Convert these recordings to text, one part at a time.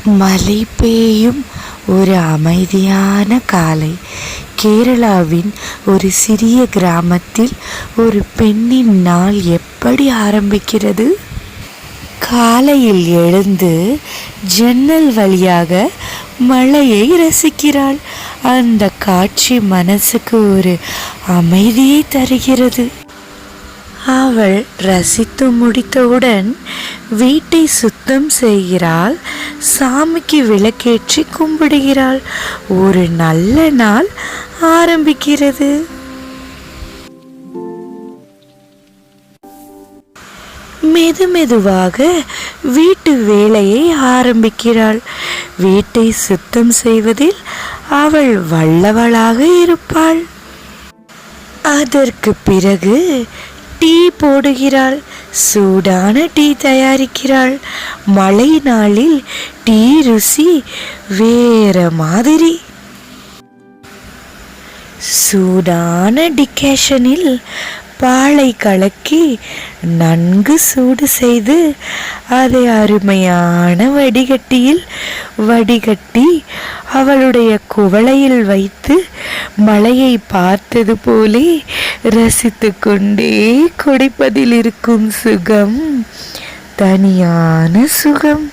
மழை பெய்யும் ஒரு அமைதியான காலை. கேரளாவின் ஒரு சிறிய கிராமத்தில் ஒரு பெண்ணின் நாள் எப்படி ஆரம்பிக்கிறது? காலையில் எழுந்து ஜன்னல் வழியாக மழையை ரசிக்கிறாள். அந்த காட்சி மனசுக்கு ஒரு அமைதியை தருகிறது. அவள் ரசித்து முடித்தவுடன் வீட்டை சுத்தம் செய்கிறாள். சாமிக்கு விளக்கேற்றி கும்பிடுகிறாள். ஒரு நல்ல நாள் ஆரம்பிக்கிறது. மெதுமெதுவாக வீட்டு வேலையை ஆரம்பிக்கிறாள். வீட்டை சுத்தம் செய்வதில் அவள் வல்லவளாக இருப்பாள். அதற்கு பிறகு டீ போடுகிறாள். சூடான டீ தயாரிக்கிறாள். மழை நாளில் டீ ருசி வேற மாதிரி. சூடான டிகாஷனில் பாலை கலக்கி நன்கு சூடு செய்து அதை அருமையான வடிகட்டி அவளுடைய குவளையில் வைத்து மழையை பார்த்தது போலே ரசித்து கொண்டே குடிப்பதில் இருக்கும் சுகம் தனியான சுகம்.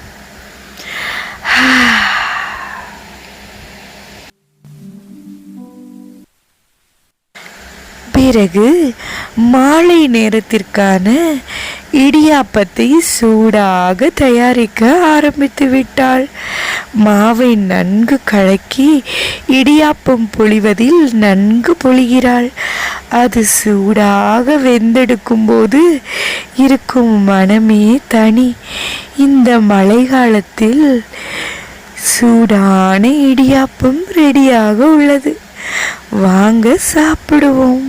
பிறகு மாலை நேரத்திற்கான இடியாப்பத்தை சூடாக தயாரிக்க ஆரம்பித்து விட்டாள். மாவை நன்கு கலக்கி இடியாப்பம் பொழிவதில் நன்கு பொழிகிறாள். அது சூடாக வெந்தெடுக்கும் போது இருக்கும் மனமே தனி. இந்த மழை காலத்தில் சூடான இடியாப்பம் ரெடியாக உள்ளது. வாங்க சாப்பிடுவோம்.